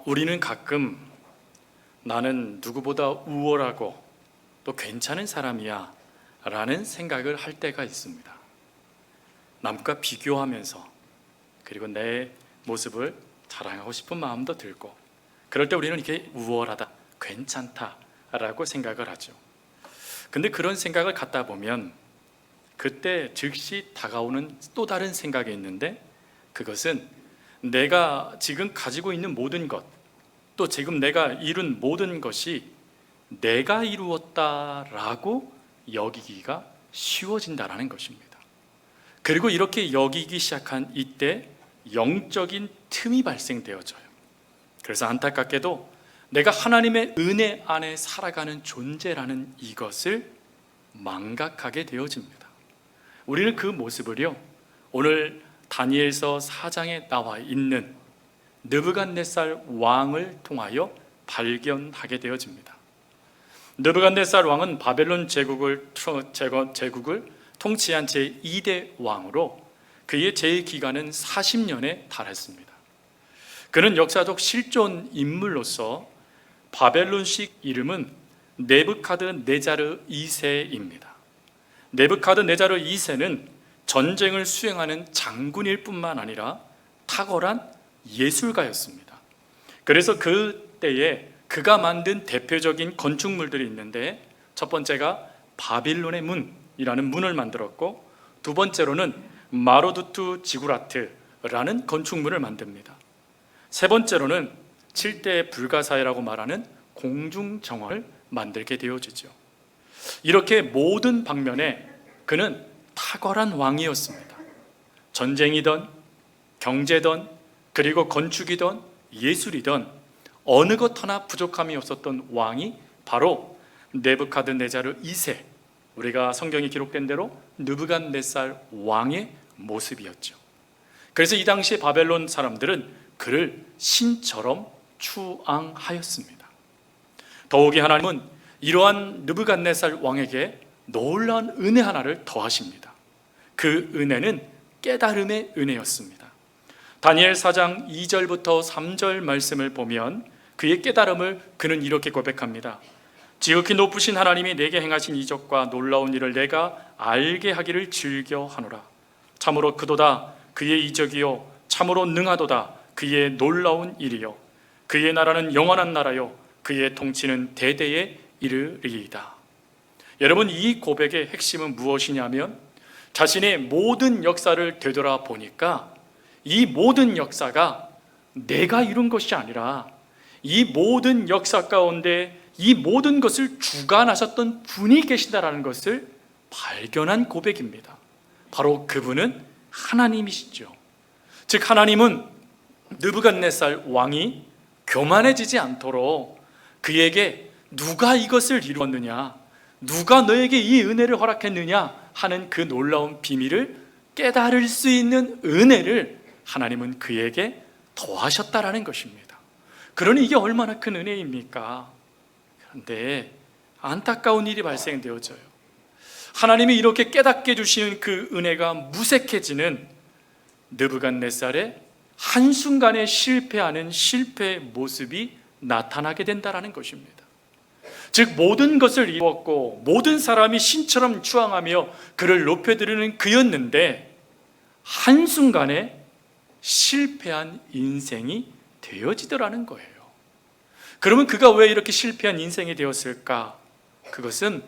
우리는 가끔 나는 누구보다 우월하고 또 괜찮은 사람이야 라는 생각을 할 때가 있습니다. 남과 비교하면서 그리고 내 모습을 자랑하고 싶은 마음도 들고, 그럴 때 우리는 이렇게 우월하다, 괜찮다 라고 생각을 하죠. 근데 그런 생각을 갖다 보면 그때 즉시 다가오는 또 다른 생각이 있는데, 그것은 내가 지금 가지고 있는 모든 것, 또 지금 내가 이룬 모든 것이 내가 이루었다라고 여기기가 쉬워진다라는 것입니다. 그리고 이렇게 여기기 시작한 이때 영적인 틈이 발생되어져요. 그래서 안타깝게도 내가 하나님의 은혜 안에 살아가는 존재라는 이것을 망각하게 되어집니다. 우리는 그 모습을요, 오늘 다니엘서 4장에 나와 있는 느부갓네살 왕을 통하여 발견하게 되어집니다. 느부갓네살 왕은 바벨론 제국을 통치한 제2대 왕으로 그의 제기간은 40년에 달했습니다. 그는 역사적 실존 인물로서 바벨론식 이름은 네부카드네자르 2세입니다. 네부카드네자르 2세는 전쟁을 수행하는 장군일 뿐만 아니라 탁월한 예술가였습니다. 그래서 그때에 그가 만든 대표적인 건축물들이 있는데, 첫 번째가 바빌론의 문이라는 문을 만들었고, 두 번째로는 마로두투 지구라트라는 건축물을 만듭니다. 세 번째로는 7대 불가사의라고 말하는 공중정원을 만들게 되어지죠. 이렇게 모든 방면에 그는 탁월한 왕이었습니다. 전쟁이든 경제든 그리고 건축이든 예술이든 어느 것 하나 부족함이 없었던 왕이 바로 네부카드네자르 2세, 우리가 성경에 기록된 대로 느부갓네살 왕의 모습이었죠. 그래서 이 당시 바벨론 사람들은 그를 신처럼 추앙하였습니다. 더욱이 하나님은 이러한 느부갓네살 왕에게 놀라운 은혜 하나를 더하십니다. 그 은혜는 깨달음의 은혜였습니다. 다니엘 4장 2절부터 3절 말씀을 보면 그의 깨달음을 그는 이렇게 고백합니다. 지극히 높으신 하나님이 내게 행하신 이적과 놀라운 일을 내가 알게 하기를 즐겨하노라. 참으로 그도다 그의 이적이요 참으로 능하도다 그의 놀라운 일이요 그의 나라는 영원한 나라요 그의 통치는 대대에 이르리이다. 여러분, 이 고백의 핵심은 무엇이냐면 자신의 모든 역사를 되돌아 보니까 이 모든 역사가 내가 이룬 것이 아니라 이 모든 역사 가운데 이 모든 것을 주관하셨던 분이 계시다라는 것을 발견한 고백입니다. 바로 그분은 하나님이시죠. 즉 하나님은 느부갓네살 왕이 교만해지지 않도록 그에게 누가 이것을 이루었느냐, 누가 너에게 이 은혜를 허락했느냐 하는 그 놀라운 비밀을 깨달을 수 있는 은혜를 하나님은 그에게 더하셨다라는 것입니다. 그러니 이게 얼마나 큰 은혜입니까? 그런데 안타까운 일이 발생되어져요. 하나님이 이렇게 깨닫게 해주시는 그 은혜가 무색해지는 느부갓네살의 한순간에 실패하는 실패의 모습이 나타나게 된다는 것입니다. 즉 모든 것을 이루었고 모든 사람이 신처럼 추앙하며 그를 높여드리는 그였는데 한순간에 실패한 인생이 되어지더라는 거예요. 그러면 그가 왜 이렇게 실패한 인생이 되었을까? 그것은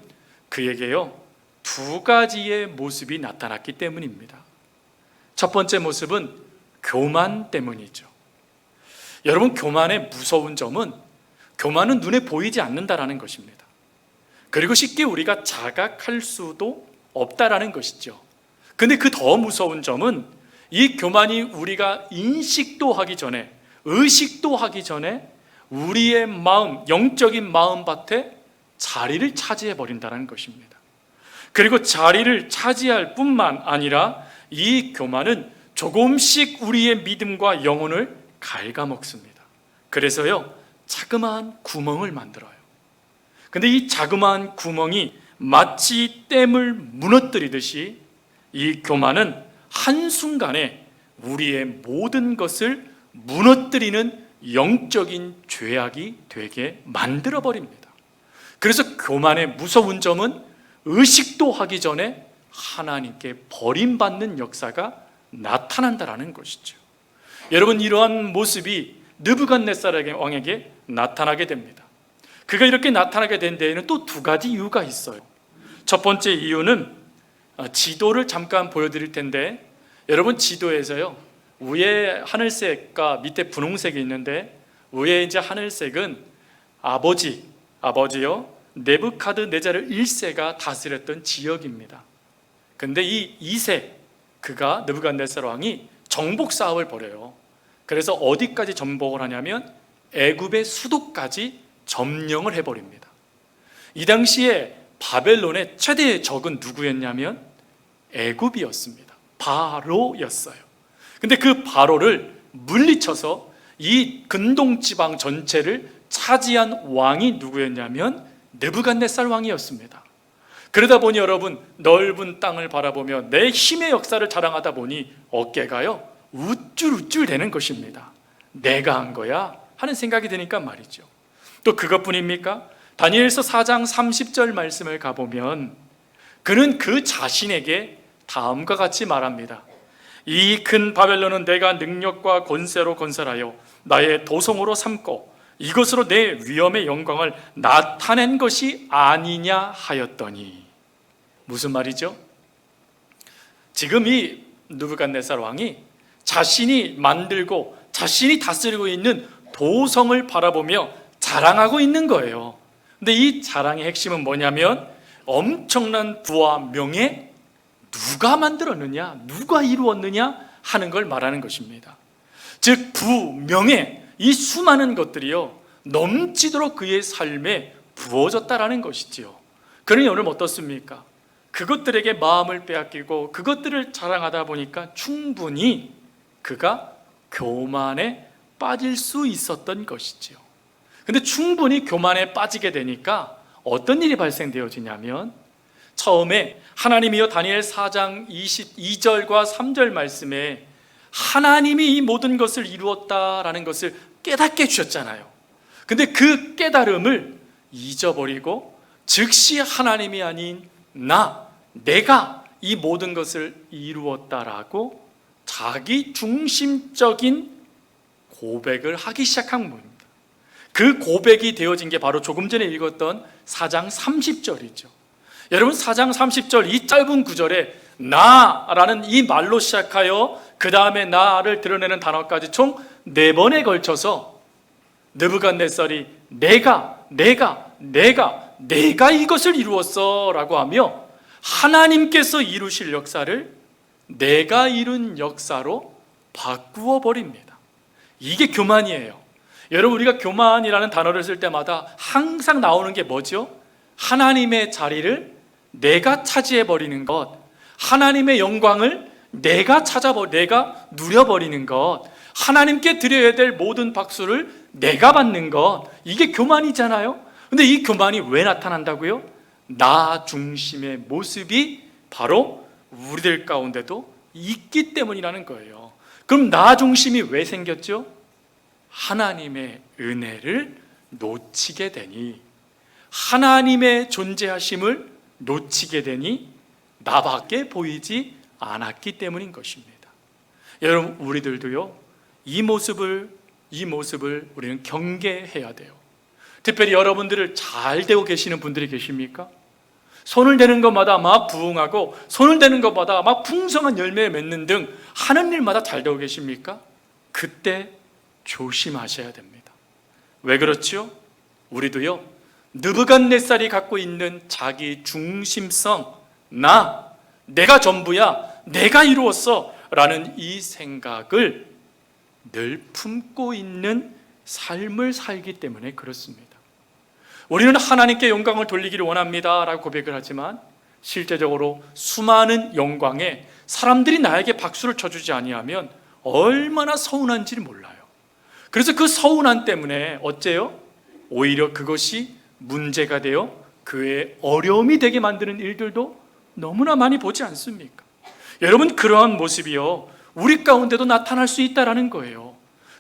그에게요 두 가지의 모습이 나타났기 때문입니다. 첫 번째 모습은 교만 때문이죠. 여러분, 교만의 무서운 점은 교만은 눈에 보이지 않는다라는 것입니다. 그리고 쉽게 우리가 자각할 수도 없다라는 것이죠. 근데 그 더 무서운 점은 이 교만이 우리가 인식도 하기 전에, 의식도 하기 전에 우리의 마음, 영적인 마음밭에 자리를 차지해 버린다는 것입니다. 그리고 자리를 차지할 뿐만 아니라 이 교만은 조금씩 우리의 믿음과 영혼을 갉아먹습니다. 그래서요 자그마한 구멍을 만들어요. 근데 이 자그마한 구멍이 마치 댐을 무너뜨리듯이 이 교만은 한순간에 우리의 모든 것을 무너뜨리는 영적인 죄악이 되게 만들어 버립니다. 그래서 교만의 무서운 점은 의식도 하기 전에 하나님께 버림받는 역사가 나타난다라는 것이죠. 여러분, 이러한 모습이 느부갓네살 왕에게 나타나게 됩니다. 그가 이렇게 나타나게 된 데에는 또 두 가지 이유가 있어요. 첫 번째 이유는 지도를 잠깐 보여드릴 텐데, 여러분, 지도에서요, 위에 하늘색과 밑에 분홍색이 있는데, 위에 이제 하늘색은 아버지요 느부갓네살 1세가 다스렸던 지역입니다. 근데 이 2세, 그가 느부갓네살 왕이 정복 사업을 벌여요. 그래서 어디까지 정복을 하냐면 애굽의 수도까지 점령을 해버립니다. 이 당시에 바벨론의 최대의 적은 누구였냐면 애굽이었습니다. 바로였어요. 근데 그 바로를 물리쳐서 이 근동지방 전체를 차지한 왕이 누구였냐면 느부갓네살 왕이었습니다. 그러다 보니 여러분, 넓은 땅을 바라보며 내 힘의 역사를 자랑하다 보니 어깨가요 우쭐우쭐 되는 것입니다. 내가 한 거야 하는 생각이 드니까 말이죠. 또 그것뿐입니까? 다니엘서 4장 30절 말씀을 가보면 그는 그 자신에게 다음과 같이 말합니다. 이 큰 바벨론은 내가 능력과 권세로 건설하여 나의 도성으로 삼고 이것으로 내 위엄의 영광을 나타낸 것이 아니냐 하였더니. 무슨 말이죠? 지금 이 느부갓네살 왕이 자신이 만들고 자신이 다스리고 있는 도성을 바라보며 자랑하고 있는 거예요. 근데 이 자랑의 핵심은 뭐냐면 엄청난 부와 명예, 누가 만들었느냐, 누가 이루었느냐 하는 걸 말하는 것입니다. 즉 부, 명예, 이 수많은 것들이요 넘치도록 그의 삶에 부어졌다라는 것이지요. 그러니 오늘 어떻습니까? 그것들에게 마음을 빼앗기고 그것들을 자랑하다 보니까 충분히 그가 교만에 빠질 수 있었던 것이지요. 근데 충분히 교만에 빠지게 되니까 어떤 일이 발생되어지냐면, 처음에 하나님이여 다니엘 4장 22절과 3절 말씀에 하나님이 이 모든 것을 이루었다라는 것을 깨닫게 해주셨잖아요. 근데 그 깨달음을 잊어버리고 즉시 하나님이 아닌 내가 이 모든 것을 이루었다라고 자기 중심적인 고백을 하기 시작한 겁니다. 그 고백이 되어진 게 바로 조금 전에 읽었던 4장 30절이죠. 여러분, 4장 30절 이 짧은 구절에 나라는 이 말로 시작하여 그 다음에 나를 드러내는 단어까지 총 4번에 걸쳐서 느부갓네살이 내가 이것을 이루었어 라고 하며 하나님께서 이루실 역사를 내가 이룬 역사로 바꾸어 버립니다. 이게 교만이에요. 여러분, 우리가 교만이라는 단어를 쓸 때마다 항상 나오는 게 뭐죠? 하나님의 자리를 내가 차지해 버리는 것, 하나님의 영광을 내가 누려버리는 것, 하나님께 드려야 될 모든 박수를 내가 받는 것, 이게 교만이잖아요. 근데 이 교만이 왜 나타난다고요? 나 중심의 모습이 바로 우리들 가운데도 있기 때문이라는 거예요. 그럼 나 중심이 왜 생겼죠? 하나님의 은혜를 놓치게 되니, 하나님의 존재하심을 놓치게 되니 나밖에 보이지 않았기 때문인 것입니다. 여러분, 우리들도요 이 모습을 우리는 경계해야 돼요. 특별히 여러분들을 잘 되고 계시는 분들이 계십니까? 손을 대는 것마다 막 부흥하고 손을 대는 것마다 막 풍성한 열매를 맺는 등 하는 일마다 잘 되고 계십니까? 그때 조심하셔야 됩니다. 왜 그렇죠? 우리도요 느부갓네살이 갖고 있는 자기 중심성, 내가 전부야, 내가 이루었어 라는 이 생각을 늘 품고 있는 삶을 살기 때문에 그렇습니다. 우리는 하나님께 영광을 돌리기를 원합니다 라고 고백을 하지만 실제적으로 수많은 영광에 사람들이 나에게 박수를 쳐주지 아니하면 얼마나 서운한지를 몰라요. 그래서 그 서운함 때문에 어째요? 오히려 그것이 문제가 되어 그의 어려움이 되게 만드는 일들도 너무나 많이 보지 않습니까? 여러분, 그러한 모습이요 우리 가운데도 나타날 수 있다라는 거예요.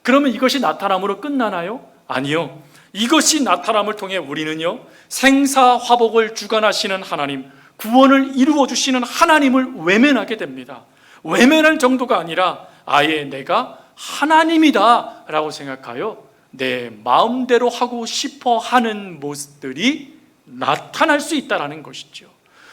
그러면 이것이 나타남으로 끝나나요? 아니요. 이것이 나타남을 통해 우리는요, 생사화복을 주관하시는 하나님, 구원을 이루어 주시는 하나님을 외면하게 됩니다. 외면할 정도가 아니라 아예 내가 하나님이다 라고 생각하여 내 마음대로 하고 싶어 하는 모습들이 나타날 수 있다는 것이죠.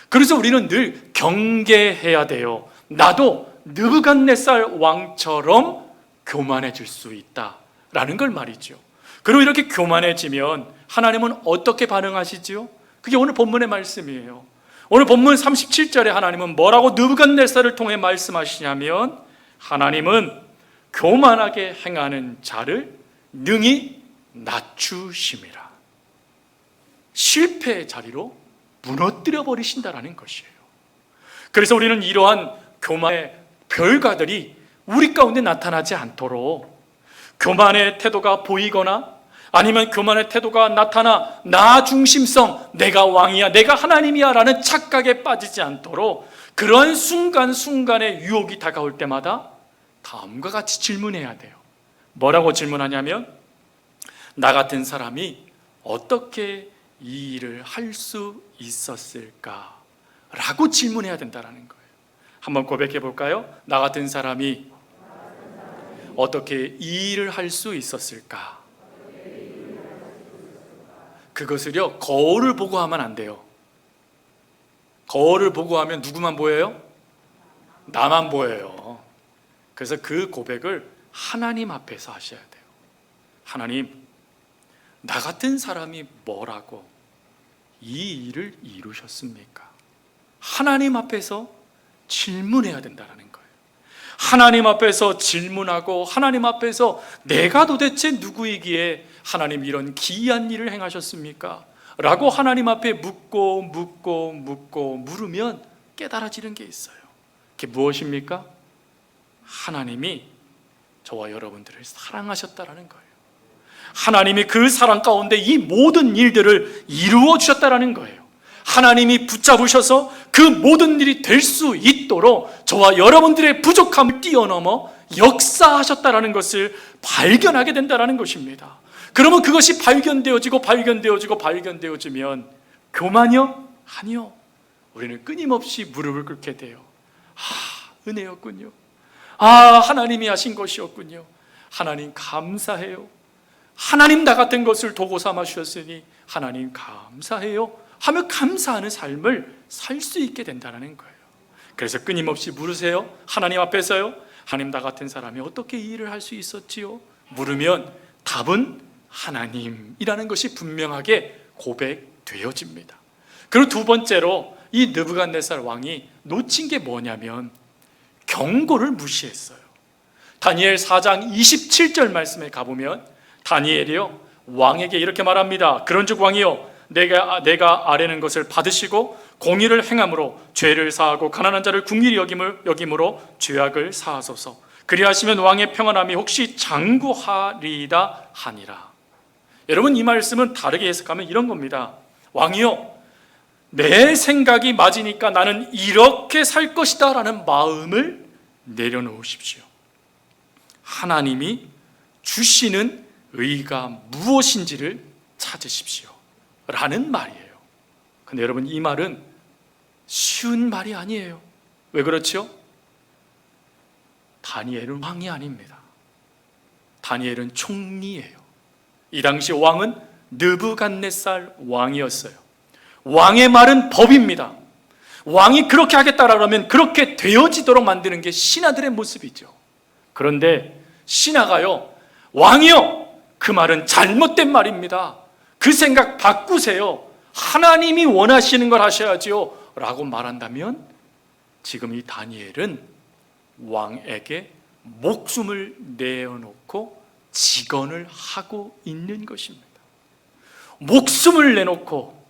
그래서 우리는 늘 경계해야 돼요. 나도 느부갓네살 왕처럼 교만해질 수 있다라는 걸 말이죠. 그리고 이렇게 교만해지면 하나님은 어떻게 반응하시지요? 그게 오늘 본문의 말씀이에요. 오늘 본문 37절에 하나님은 뭐라고 느부갓네살을 통해 말씀하시냐면, 하나님은 교만하게 행하는 자를 능히 낮추심이라. 실패의 자리로 무너뜨려 버리신다라는 것이에요. 그래서 우리는 이러한 교만의 결과들이 우리 가운데 나타나지 않도록, 교만의 태도가 보이거나 아니면 교만의 태도가 나타나 나 중심성, 내가 왕이야, 내가 하나님이야 라는 착각에 빠지지 않도록 그런 순간순간의 유혹이 다가올 때마다 다음과 같이 질문해야 돼요. 뭐라고 질문하냐면, 나 같은 사람이 어떻게 이 일을 할 수 있었을까? 라고 질문해야 된다는 거예요. 한번 고백해 볼까요? 나 같은 사람이 어떻게 이 일을 할 수 있었을까? 그것을요, 거울을 보고 하면 안 돼요. 거울을 보고 하면 누구만 보여요? 나만 보여요. 그래서 그 고백을 하나님 앞에서 하셔야 돼요. 하나님, 나 같은 사람이 뭐라고 이 일을 이루셨습니까? 하나님 앞에서 질문해야 된다는 거예요. 하나님 앞에서 질문하고 하나님 앞에서 내가 도대체 누구이기에 하나님 이런 기이한 일을 행하셨습니까? 라고 하나님 앞에 묻고 물으면 깨달아지는 게 있어요. 그게 무엇입니까? 하나님이 저와 여러분들을 사랑하셨다라는 거예요. 하나님이 그 사랑 가운데 이 모든 일들을 이루어 주셨다라는 거예요. 하나님이 붙잡으셔서 그 모든 일이 될 수 있도록 저와 여러분들의 부족함을 뛰어넘어 역사하셨다라는 것을 발견하게 된다는 것입니다. 그러면 그것이 발견되어지면 교만이요? 아니요. 우리는 끊임없이 무릎을 꿇게 돼요. 은혜였군요. 하나님이 하신 것이었군요. 하나님 감사해요. 하나님 나 같은 것을 도구 삼아 주셨으니 하나님 감사해요 하며 감사하는 삶을 살 수 있게 된다는 거예요. 그래서 끊임없이 물으세요. 하나님 앞에서요. 하나님, 나 같은 사람이 어떻게 이 일을 할 수 있었지요? 물으면 답은 하나님이라는 것이 분명하게 고백되어집니다. 그리고 두 번째로 이 느부갓네살 왕이 놓친 게 뭐냐면 경고를 무시했어요. 다니엘 4장 27절 말씀에 가보면 다니엘이요, 왕에게 이렇게 말합니다. 그런즉 왕이요, 내가 아뢰는 것을 받으시고 공의를 행함으로 죄를 사하고 가난한 자를 긍휼히 여김으로 죄악을 사하소서. 그리하시면 왕의 평안함이 혹시 장구하리이다 하니라. 여러분, 이 말씀은 다르게 해석하면 이런 겁니다. 왕이요, 내 생각이 맞으니까 나는 이렇게 살 것이다 라는 마음을 내려놓으십시오. 하나님이 주시는 의가 무엇인지를 찾으십시오 라는 말이에요. 근데 여러분, 이 말은 쉬운 말이 아니에요. 왜 그렇죠? 다니엘은 왕이 아닙니다. 다니엘은 총리예요. 이 당시 왕은 느부갓네살 왕이었어요. 왕의 말은 법입니다. 왕이 그렇게 하겠다라 그러면 그렇게 되어지도록 만드는 게 신하들의 모습이죠. 그런데 신하가요, 왕이요, 그 말은 잘못된 말입니다. 그 생각 바꾸세요. 하나님이 원하시는 걸 하셔야지요 라고 말한다면 지금 이 다니엘은 왕에게 목숨을 내어놓고 직언을 하고 있는 것입니다. 목숨을 내놓고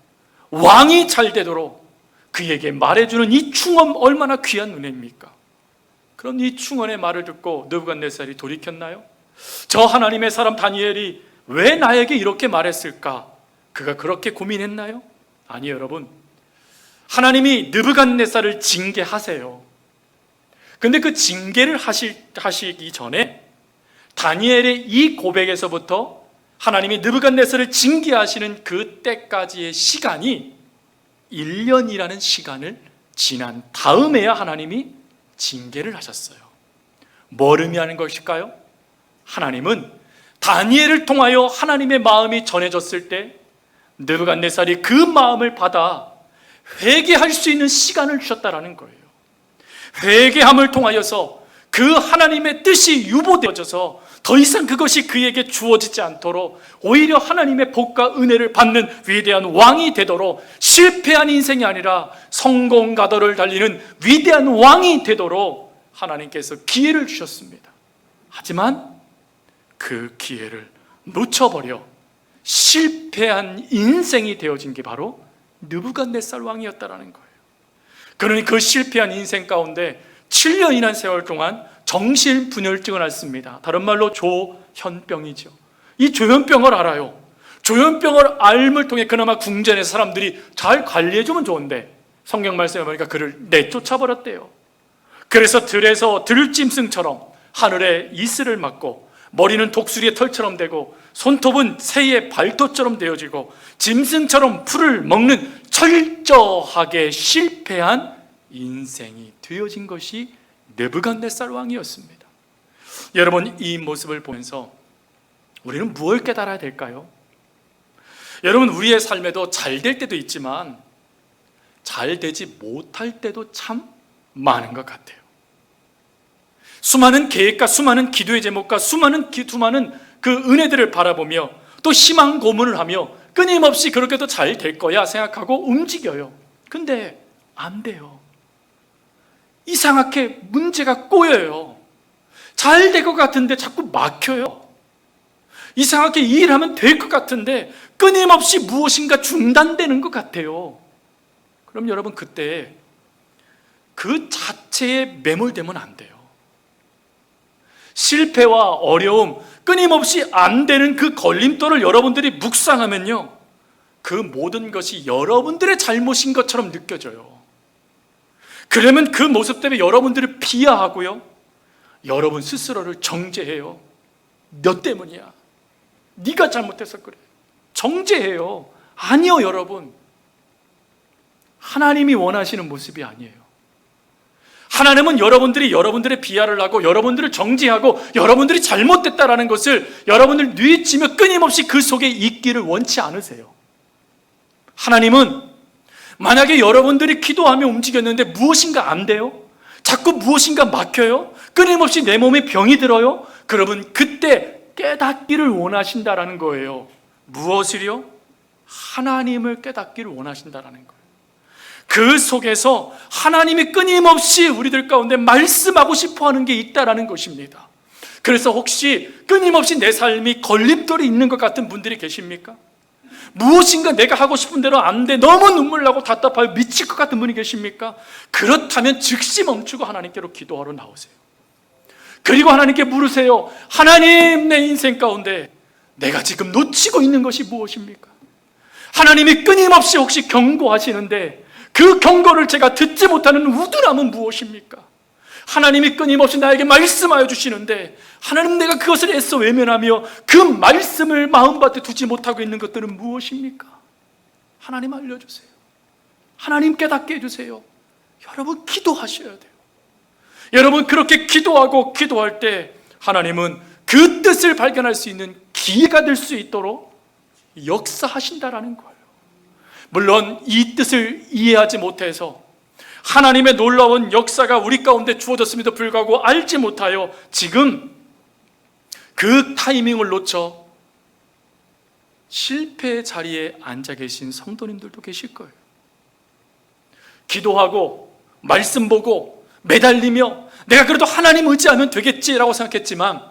왕이 잘 되도록 그에게 말해주는 이 충언, 얼마나 귀한 은혜입니까? 그럼 이 충언의 말을 듣고 느부갓네살이 돌이켰나요? 저 하나님의 사람 다니엘이 왜 나에게 이렇게 말했을까? 그가 그렇게 고민했나요? 아니요, 여러분. 하나님이 느부갓네살을 징계하세요. 근데 그 징계를 하시기 전에 다니엘의 이 고백에서부터 하나님이 느부갓네살을 징계하시는 그 때까지의 시간이 1년이라는 시간을 지난 다음에야 하나님이 징계를 하셨어요. 뭘 의미하는 것일까요? 하나님은 다니엘을 통하여 하나님의 마음이 전해졌을 때 느부갓네살이 그 마음을 받아 회개할 수 있는 시간을 주셨다라는 거예요. 회개함을 통하여서 그 하나님의 뜻이 유보되어져서 더 이상 그것이 그에게 주어지지 않도록 오히려 하나님의 복과 은혜를 받는 위대한 왕이 되도록, 실패한 인생이 아니라 성공 가도를 달리는 위대한 왕이 되도록 하나님께서 기회를 주셨습니다. 하지만 그 기회를 놓쳐버려 실패한 인생이 되어진 게 바로 느부갓네살 왕이었다라는 거예요. 그는 그 실패한 인생 가운데 7년이라는 세월 동안 정신분열증을 앓습니다. 다른 말로 조현병이죠. 이 조현병을 알아요. 조현병을 앓음을 통해 그나마 궁전에서 사람들이 잘 관리해주면 좋은데 성경 말씀에 보니까 그를 내쫓아버렸대요. 그래서 들에서 들짐승처럼 하늘에 이슬을 맞고, 머리는 독수리의 털처럼 되고, 손톱은 새의 발톱처럼 되어지고, 짐승처럼 풀을 먹는 철저하게 실패한 인생이 되어진 것이 느부갓네살 왕이었습니다. 여러분, 이 모습을 보면서 우리는 무엇을 깨달아야 될까요? 여러분, 우리의 삶에도 잘 될 때도 있지만 잘 되지 못할 때도 참 많은 것 같아요. 수많은 계획과 수많은 기도의 제목과 수많은 그 은혜들을 바라보며 또 희망 고문을 하며 끊임없이 그렇게도 잘 될 거야 생각하고 움직여요. 근데 안 돼요. 이상하게 문제가 꼬여요. 잘 될 것 같은데 자꾸 막혀요. 이상하게 이 일하면 될 것 같은데 끊임없이 무엇인가 중단되는 것 같아요. 그럼 여러분, 그때 그 자체에 매몰되면 안 돼요. 실패와 어려움, 끊임없이 안 되는 그 걸림돌을 여러분들이 묵상하면요, 그 모든 것이 여러분들의 잘못인 것처럼 느껴져요. 그러면 그 모습 때문에 여러분들을 비하하고요, 여러분 스스로를 정죄해요. 너 때문이야. 네가 잘못해서 그래. 정죄해요. 아니요, 여러분. 하나님이 원하시는 모습이 아니에요. 하나님은 여러분들의 비하를 하고 여러분들을 정죄하고 여러분들이 잘못됐다라는 것을 여러분들 뉘우치며 끊임없이 그 속에 있기를 원치 않으세요. 하나님은 만약에 여러분들이 기도하며 움직였는데 무엇인가 안 돼요? 자꾸 무엇인가 막혀요? 끊임없이 내 몸에 병이 들어요? 그러면 그때 깨닫기를 원하신다라는 거예요. 무엇을요? 하나님을 깨닫기를 원하신다라는 거예요. 그 속에서 하나님이 끊임없이 우리들 가운데 말씀하고 싶어하는 게 있다라는 것입니다. 그래서 혹시 끊임없이 내 삶이 걸림돌이 있는 것 같은 분들이 계십니까? 무엇인가 내가 하고 싶은 대로 안 돼, 너무 눈물 나고 답답하고 미칠 것 같은 분이 계십니까? 그렇다면 즉시 멈추고 하나님께로 기도하러 나오세요. 그리고 하나님께 물으세요. 하나님, 내 인생 가운데 내가 지금 놓치고 있는 것이 무엇입니까? 하나님이 끊임없이 혹시 경고하시는데 그 경고를 제가 듣지 못하는 우둔함은 무엇입니까? 하나님이 끊임없이 나에게 말씀하여 주시는데 하나님, 내가 그것을 애써 외면하며 그 말씀을 마음밭에 두지 못하고 있는 것들은 무엇입니까? 하나님 알려주세요. 하나님 깨닫게 해주세요. 여러분, 기도하셔야 돼요. 여러분, 그렇게 기도하고 기도할 때 하나님은 그 뜻을 발견할 수 있는 기회가 될 수 있도록 역사하신다라는 거예요. 물론 이 뜻을 이해하지 못해서 하나님의 놀라운 역사가 우리 가운데 주어졌음에도 불구하고 알지 못하여 지금 그 타이밍을 놓쳐 실패의 자리에 앉아 계신 성도님들도 계실 거예요. 기도하고 말씀 보고 매달리며 내가 그래도 하나님 의지하면 되겠지라고 생각했지만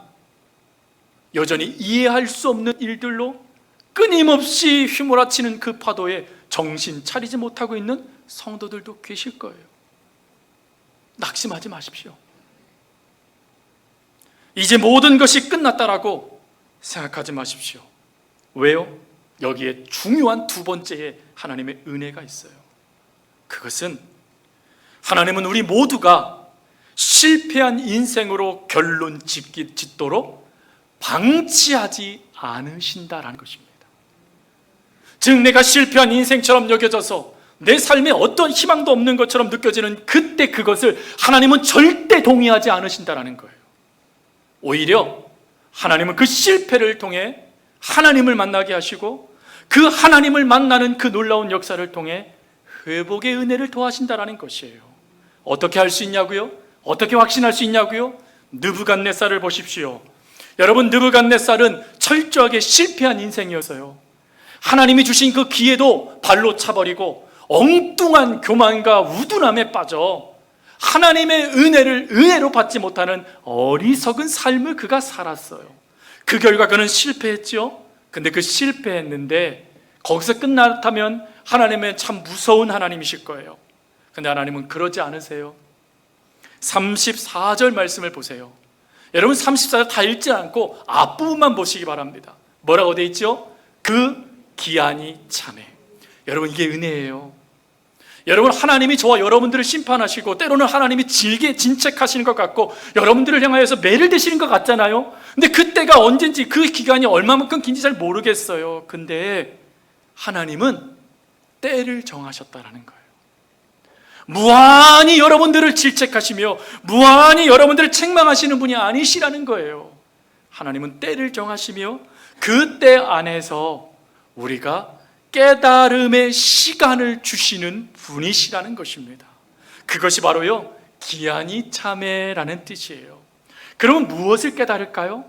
여전히 이해할 수 없는 일들로 끊임없이 휘몰아치는 그 파도에 정신 차리지 못하고 있는 성도들도 계실 거예요. 낙심하지 마십시오. 이제 모든 것이 끝났다라고 생각하지 마십시오. 왜요? 여기에 중요한 두 번째의 하나님의 은혜가 있어요. 그것은 하나님은 우리 모두가 실패한 인생으로 결론 짓도록 방치하지 않으신다라는 것입니다. 즉 내가 실패한 인생처럼 여겨져서 내 삶에 어떤 희망도 없는 것처럼 느껴지는 그때 그것을 하나님은 절대 동의하지 않으신다라는 거예요. 오히려 하나님은 그 실패를 통해 하나님을 만나게 하시고 그 하나님을 만나는 그 놀라운 역사를 통해 회복의 은혜를 더하신다라는 것이에요. 어떻게 할 수 있냐고요? 어떻게 확신할 수 있냐고요? 느부갓네살을 보십시오. 여러분, 느부갓네살은 철저하게 실패한 인생이었어요. 하나님이 주신 그 기회도 발로 차버리고 엉뚱한 교만과 우둔함에 빠져 하나님의 은혜를 은혜로 받지 못하는 어리석은 삶을 그가 살았어요. 그 결과 그는 실패했죠. 근데 그 실패했는데 거기서 끝났다면 하나님은 참 무서운 하나님이실 거예요. 근데 하나님은 그러지 않으세요. 34절 말씀을 보세요. 여러분 34절 다 읽지 않고 앞부분만 보시기 바랍니다. 뭐라고 돼 있죠? 그 기한이 참해. 여러분, 이게 은혜예요. 여러분, 하나님이 저와 여러분들을 심판하시고 때로는 하나님이 질게 진책하시는 것 같고 여러분들을 향하여서 매를 대시는 것 같잖아요. 근데 그때가 언젠지 그 기간이 얼마만큼 긴지 잘 모르겠어요. 근데 하나님은 때를 정하셨다라는 거예요. 무한히 여러분들을 질책하시며 무한히 여러분들을 책망하시는 분이 아니시라는 거예요. 하나님은 때를 정하시며 그 때 안에서 우리가 깨달음의 시간을 주시는 분이시라는 것입니다. 그것이 바로요, 기한이 참해라는 뜻이에요. 그러면 무엇을 깨달을까요?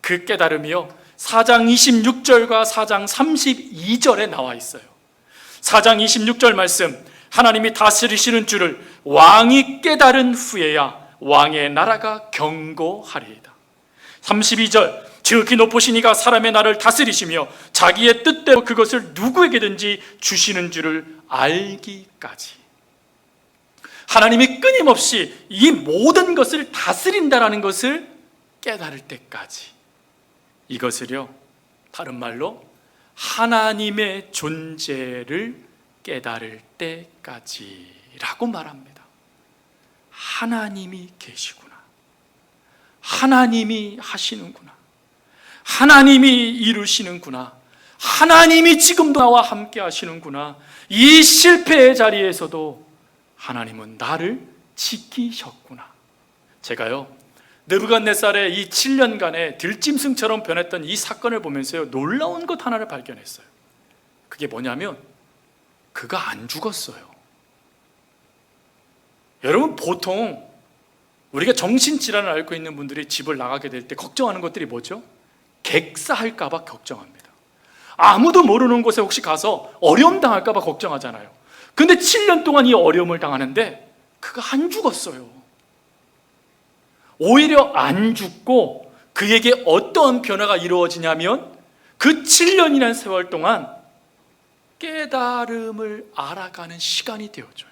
그 깨달음이요, 4장 26절과 4장 32절에 나와 있어요. 4장 26절 말씀, 하나님이 다스리시는 줄을 왕이 깨달은 후에야 왕의 나라가 견고하리이다. 32절, 지극히 높으신 이가 사람의 나를 다스리시며 자기의 뜻대로 그것을 누구에게든지 주시는 줄을 알기까지. 하나님이 끊임없이 이 모든 것을 다스린다라는 것을 깨달을 때까지. 이것을요, 다른 말로 하나님의 존재를 깨달을 때까지라고 말합니다. 하나님이 계시구나, 하나님이 하시는구나, 하나님이 이루시는구나, 하나님이 지금도 나와 함께 하시는구나, 이 실패의 자리에서도 하나님은 나를 지키셨구나. 제가요, 느부갓네살의 이 7년간의 들짐승처럼 변했던 이 사건을 보면서요, 놀라운 것 하나를 발견했어요. 그게 뭐냐면 그가 안 죽었어요. 여러분, 보통 우리가 정신질환을 앓고 있는 분들이 집을 나가게 될 때 걱정하는 것들이 뭐죠? 객사할까 봐 걱정합니다. 아무도 모르는 곳에 혹시 가서 어려움 당할까 봐 걱정하잖아요. 근데 7년 동안 이 어려움을 당하는데 그가 안 죽었어요. 오히려 안 죽고 그에게 어떤 변화가 이루어지냐면 그 7년이라는 세월 동안 깨달음을 알아가는 시간이 되어져요.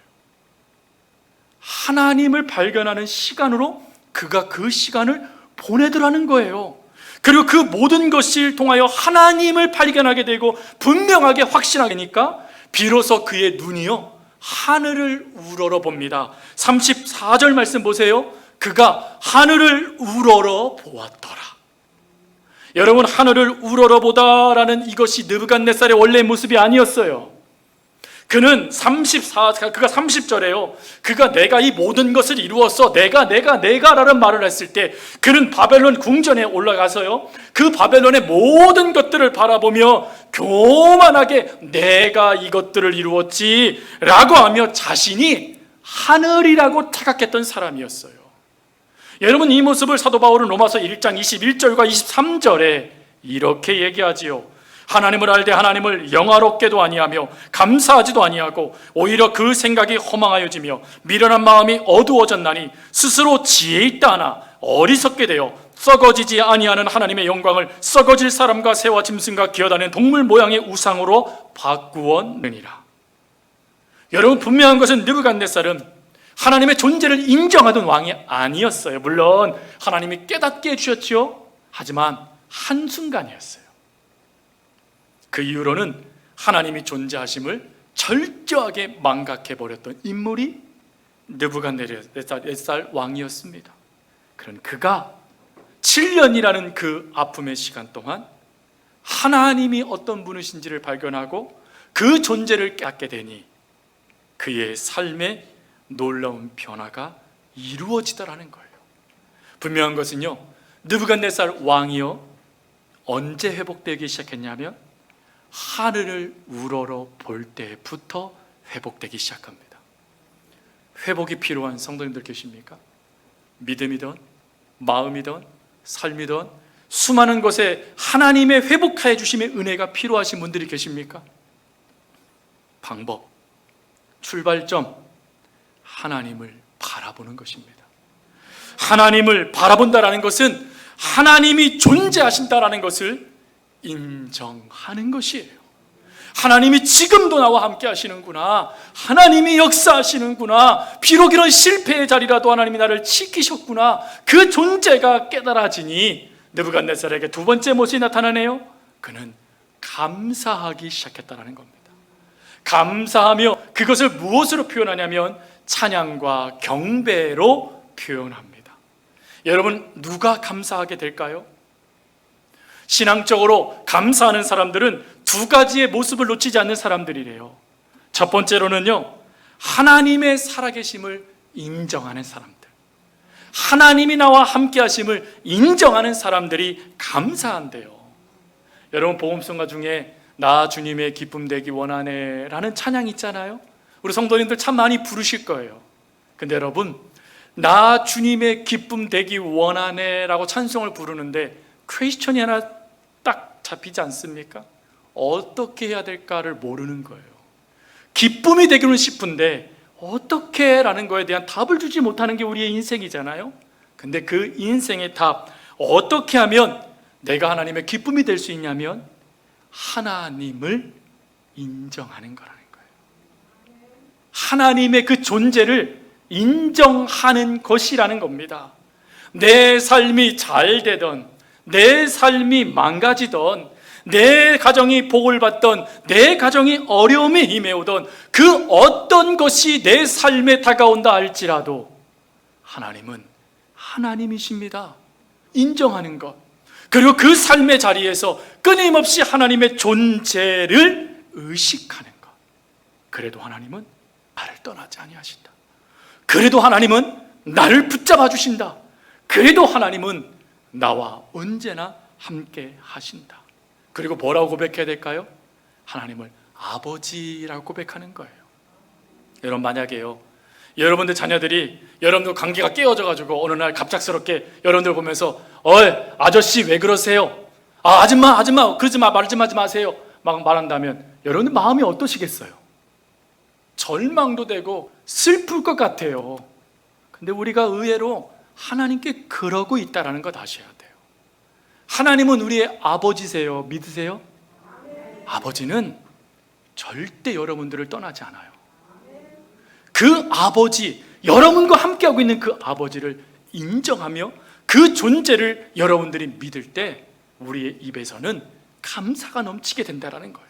하나님을 발견하는 시간으로 그가 그 시간을 보내더라는 거예요. 그리고 그 모든 것을 통하여 하나님을 발견하게 되고 분명하게 확신하게 되니까 비로소 그의 눈이요, 하늘을 우러러 봅니다. 34절 말씀 보세요. 그가 하늘을 우러러 보았더라. 여러분, 하늘을 우러러 보다라는 이것이 느부갓네살의 원래의 모습이 아니었어요. 그가 30절에요. 그가 내가 이 모든 것을 이루었어. 내가라는 말을 했을 때 그는 바벨론 궁전에 올라가서요, 그 바벨론의 모든 것들을 바라보며 교만하게 내가 이것들을 이루었지 라고 하며 자신이 하늘이라고 착각했던 사람이었어요. 여러분, 이 모습을 사도 바울은 로마서 1장 21절과 23절에 이렇게 얘기하지요. 하나님을 알되 하나님을 영화롭게도 아니하며 감사하지도 아니하고 오히려 그 생각이 허망하여지며 미련한 마음이 어두워졌나니 스스로 지혜 있다 하나 어리석게 되어 썩어지지 아니하는 하나님의 영광을 썩어질 사람과 새와 짐승과 기어다니는 동물 모양의 우상으로 바꾸었느니라. 여러분, 분명한 것은 느부갓네살은 하나님의 존재를 인정하던 왕이 아니었어요. 물론 하나님이 깨닫게 해주셨죠. 하지만 한순간이었어요. 그 이후로는 하나님이 존재하심을 철저하게 망각해버렸던 인물이 느부갓네살 왕이었습니다. 그런 그가 7년이라는 그 아픔의 시간 동안 하나님이 어떤 분이신지를 발견하고 그 존재를 깨닫게 되니 그의 삶에 놀라운 변화가 이루어지더라는 거예요. 분명한 것은요, 느부갓네살 왕이요 언제 회복되기 시작했냐면 하늘을 우러러 볼 때부터 회복되기 시작합니다. 회복이 필요한 성도님들 계십니까? 믿음이든 마음이든 삶이든 수많은 것에 하나님의 회복하여 주심의 은혜가 필요하신 분들이 계십니까? 방법, 출발점, 하나님을 바라보는 것입니다. 하나님을 바라본다라는 것은 하나님이 존재하신다라는 것을 인정하는 것이에요. 하나님이 지금도 나와 함께 하시는구나, 하나님이 역사하시는구나, 비록 이런 실패의 자리라도 하나님이 나를 지키셨구나, 그 존재가 깨달아지니 느부갓네살에게 두 번째 모습이 나타나네요. 그는 감사하기 시작했다는 겁니다. 감사하며 그것을 무엇으로 표현하냐면 찬양과 경배로 표현합니다. 여러분, 누가 감사하게 될까요? 신앙적으로 감사하는 사람들은 두 가지의 모습을 놓치지 않는 사람들이래요. 첫 번째로는요, 하나님의 살아계심을 인정하는 사람들, 하나님이 나와 함께 하심을 인정하는 사람들이 감사한대요. 여러분, 복음성가 중에 나 주님의 기쁨 되기 원하네 라는 찬양이 있잖아요. 우리 성도님들 참 많이 부르실 거예요. 근데 여러분, 나 주님의 기쁨 되기 원하네 라고 찬송을 부르는데 퀘스천이 하나 딱 잡히지 않습니까? 어떻게 해야 될까를 모르는 거예요. 기쁨이 되기는 싶은데 어떻게 라는 거에 대한 답을 주지 못하는 게 우리의 인생이잖아요. 근데 그 인생의 답, 어떻게 하면 내가 하나님의 기쁨이 될 수 있냐면 하나님을 인정하는 거라는 거예요. 하나님의 그 존재를 인정하는 것이라는 겁니다. 내 삶이 잘 되던, 내 삶이 망가지던, 내 가정이 복을 받던, 내 가정이 어려움에 임해오던 그 어떤 것이 내 삶에 다가온다 할지라도 하나님은 하나님이십니다. 인정하는 것, 그리고 그 삶의 자리에서 끊임없이 하나님의 존재를 의식하는 것. 그래도 하나님은 나를 떠나지 아니하신다. 그래도 하나님은 나를 붙잡아 주신다. 그래도 하나님은 나와 언제나 함께 하신다. 그리고 뭐라고 고백해야 될까요? 하나님을 아버지라고 고백하는 거예요. 여러분, 만약에요, 여러분들 자녀들이 여러분들 관계가 깨어져 가지고 어느 날 갑작스럽게 여러분들 보면서 아저씨 왜 그러세요? 아줌마 그러지 말지 마세요 막 말한다면 여러분들 마음이 어떠시겠어요? 절망도 되고 슬플 것 같아요. 근데 우리가 의외로 하나님께 그러고 있다는 것 아셔야 돼요. 하나님은 우리의 아버지세요. 믿으세요? 아버지는 절대 여러분들을 떠나지 않아요. 그 아버지, 여러분과 함께하고 있는 그 아버지를 인정하며 그 존재를 여러분들이 믿을 때 우리의 입에서는 감사가 넘치게 된다는 거예요.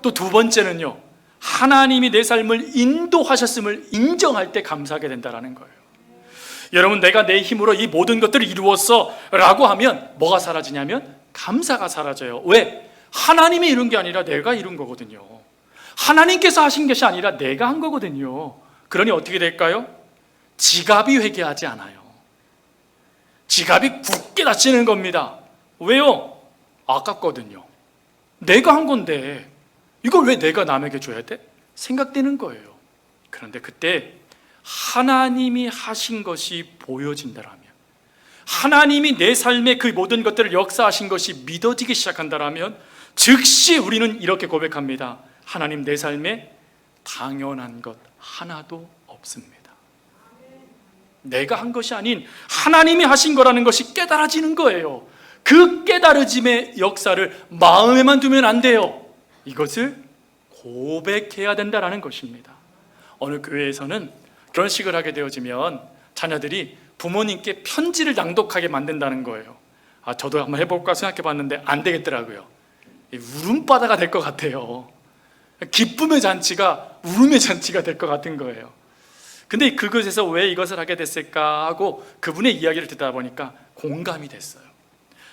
또 두 번째는요, 하나님이 내 삶을 인도하셨음을 인정할 때 감사하게 된다는 거예요. 여러분, 내가 내 힘으로 이 모든 것들을 이루었어 라고 하면 뭐가 사라지냐면 감사가 사라져요. 왜? 하나님이 이룬 게 아니라 내가 이룬 거거든요. 하나님께서 하신 것이 아니라 내가 한 거거든요. 그러니 어떻게 될까요? 지갑이 회개하지 않아요. 지갑이 굳게 닫히는 겁니다. 왜요? 아깝거든요. 내가 한 건데 이걸 왜 내가 남에게 줘야 돼? 생각되는 거예요. 그런데 그때 하나님이 하신 것이 보여진다라면, 하나님이 내 삶의 그 모든 것들을 역사하신 것이 믿어지기 시작한다라면 즉시 우리는 이렇게 고백합니다. 하나님, 내 삶에 당연한 것 하나도 없습니다. 내가 한 것이 아닌 하나님이 하신 거라는 것이 깨달아지는 거예요. 그 깨달아짐의 역사를 마음에만 두면 안 돼요. 이것을 고백해야 된다는 것입니다. 어느 교회에서는 결혼식을 하게 되어지면 자녀들이 부모님께 편지를 낭독하게 만든다는 거예요. 저도 한번 해볼까 생각해 봤는데 안 되겠더라고요. 울음바다가 될 것 같아요. 기쁨의 잔치가 울음의 잔치가 될 것 같은 거예요. 근데 그것에서 왜 이것을 하게 됐을까 하고 그분의 이야기를 듣다 보니까 공감이 됐어요.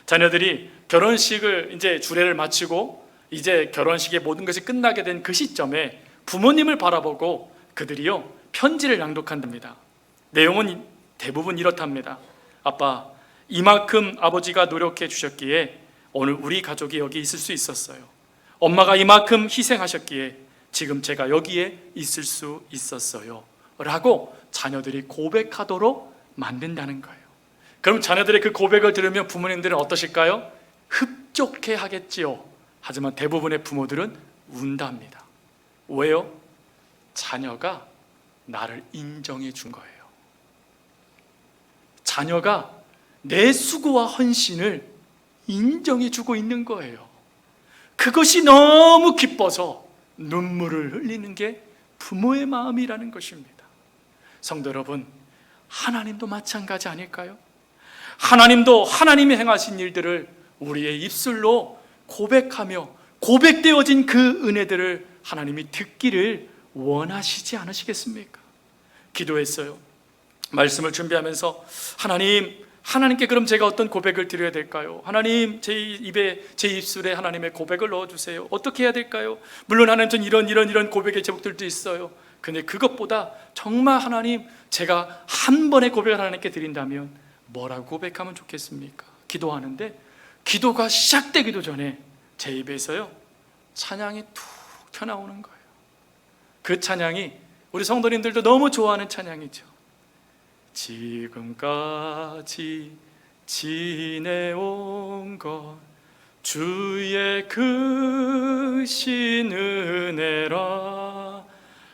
자녀들이 결혼식을 이제 주례를 마치고 이제 결혼식의 모든 것이 끝나게 된 그 시점에 부모님을 바라보고 그들이요 편지를 낭독한답니다. 내용은 대부분 이렇답니다. 아빠, 이만큼 아버지가 노력해 주셨기에 오늘 우리 가족이 여기 있을 수 있었어요. 엄마가 이만큼 희생하셨기에 지금 제가 여기에 있을 수 있었어요 라고 자녀들이 고백하도록 만든다는 거예요. 그럼 자녀들의 그 고백을 들으면 부모님들은 어떠실까요? 흡족해 하겠지요. 하지만 대부분의 부모들은 운답니다. 왜요? 자녀가 나를 인정해 준 거예요. 자녀가 내 수고와 헌신을 인정해 주고 있는 거예요. 그것이 너무 기뻐서 눈물을 흘리는 게 부모의 마음이라는 것입니다. 성도 여러분, 하나님도 마찬가지 아닐까요? 하나님도 하나님이 행하신 일들을 우리의 입술로 고백하며 고백되어진 그 은혜들을 하나님이 듣기를 원하시지 않으시겠습니까? 기도했어요. 말씀을 준비하면서 하나님께 그럼 제가 어떤 고백을 드려야 될까요? 하나님, 제 입술에 하나님의 고백을 넣어주세요. 어떻게 해야 될까요? 물론 하나님, 전 이런 고백의 제목들도 있어요. 근데 그것보다 정말 하나님, 제가 한 번의 고백을 하나님께 드린다면 뭐라고 고백하면 좋겠습니까? 기도하는데 기도가 시작되기도 전에 제 입에서요 찬양이 툭 튀어나오는 거예요. 그 찬양이 우리 성도님들도 너무 좋아하는 찬양이죠. 지금까지 지내온 것 주의 크신 은혜라,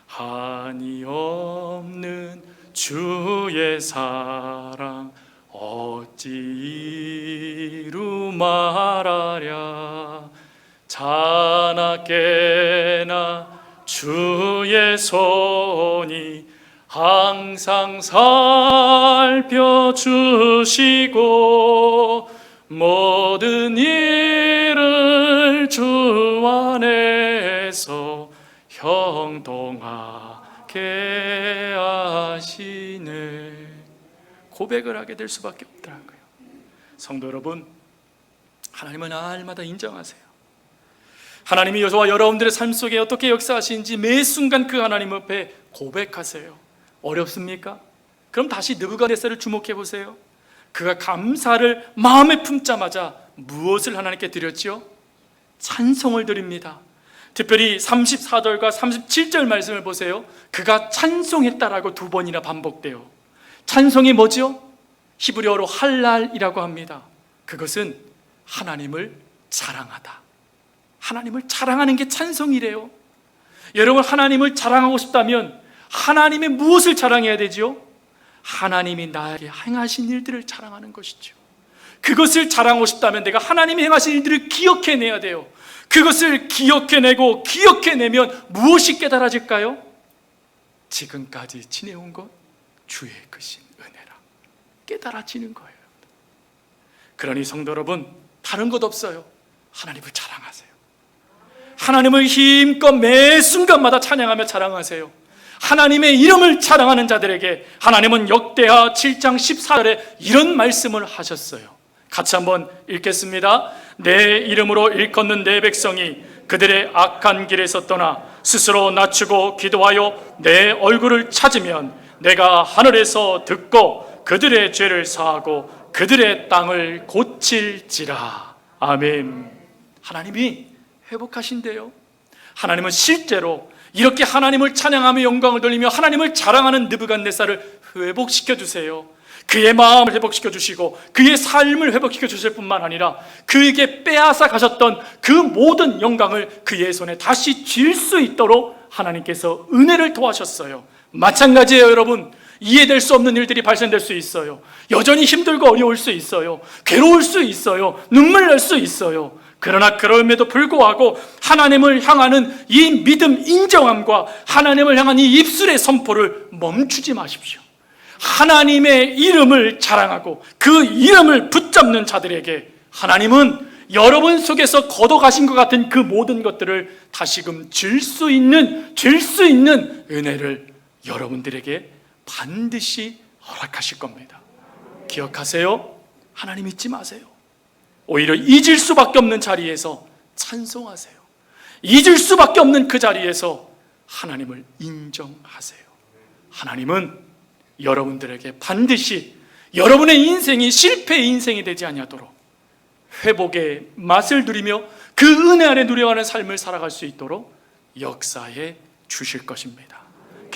한이 없는 주의 사랑 어찌 이루 말하랴. 자나깨나 주의 손이 항상 살펴주시고 모든 일을 주 안에서 형통하게 하시네. 고백을 하게 될 수밖에 없더라고요. 성도 여러분, 하나님은 날마다 인정하세요. 하나님이 저와 여러분들의 삶 속에 어떻게 역사하시는지 매 순간 그 하나님 앞에 고백하세요. 어렵습니까? 그럼 다시 느부갓네살을 주목해 보세요. 그가 감사를 마음에 품자마자 무엇을 하나님께 드렸지요? 찬송을 드립니다. 특별히 34절과 37절 말씀을 보세요. 그가 찬송했다라고 2번이나 반복돼요. 찬송이 뭐죠? 히브리어로 할랄이라고 합니다. 그것은 하나님을 자랑하다. 하나님을 자랑하는 게 찬송이래요. 여러분, 하나님을 자랑하고 싶다면 하나님의 무엇을 자랑해야 되지요? 하나님이 나에게 행하신 일들을 자랑하는 것이죠. 그것을 자랑하고 싶다면 내가 하나님이 행하신 일들을 기억해내야 돼요. 그것을 기억해내고 기억해내면 무엇이 깨달아질까요? 지금까지 지내온 것 주의 크신 은혜라 깨달아지는 거예요. 그러니 성도 여러분, 다른 것 없어요. 하나님을 자랑하세요. 하나님을 힘껏 매 순간마다 찬양하며 자랑하세요. 하나님의 이름을 자랑하는 자들에게 하나님은 역대하 7장 14절에 이런 말씀을 하셨어요. 같이 한번 읽겠습니다. 내 이름으로 일컫는 내 백성이 그들의 악한 길에서 떠나 스스로 낮추고 기도하여 내 얼굴을 찾으면 내가 하늘에서 듣고 그들의 죄를 사하고 그들의 땅을 고칠지라. 아멘. 하나님이 회복하신대요. 하나님은 실제로 이렇게 하나님을 찬양하며 영광을 돌리며 하나님을 자랑하는 느부갓네살을 회복시켜 주세요. 그의 마음을 회복시켜 주시고 그의 삶을 회복시켜 주실 뿐만 아니라 그에게 빼앗아 가셨던 그 모든 영광을 그의 손에 다시 쥘 수 있도록 하나님께서 은혜를 도와셨어요. 마찬가지예요. 여러분, 이해될 수 없는 일들이 발생될 수 있어요. 여전히 힘들고 어려울 수 있어요. 괴로울 수 있어요. 눈물 날 수 있어요. 그러나 그럼에도 불구하고 하나님을 향하는 이 믿음 인정함과 하나님을 향한 이 입술의 선포를 멈추지 마십시오. 하나님의 이름을 자랑하고 그 이름을 붙잡는 자들에게 하나님은 여러분 속에서 걷어가신 것 같은 그 모든 것들을 다시금 줄 수 있는 은혜를 여러분들에게 반드시 허락하실 겁니다. 기억하세요. 하나님 잊지 마세요. 오히려 잊을 수밖에 없는 자리에서 찬송하세요. 잊을 수밖에 없는 그 자리에서 하나님을 인정하세요. 하나님은 여러분들에게 반드시 여러분의 인생이 실패의 인생이 되지 아니하도록 회복의 맛을 누리며 그 은혜 안에 누려가는 삶을 살아갈 수 있도록 역사해 주실 것입니다.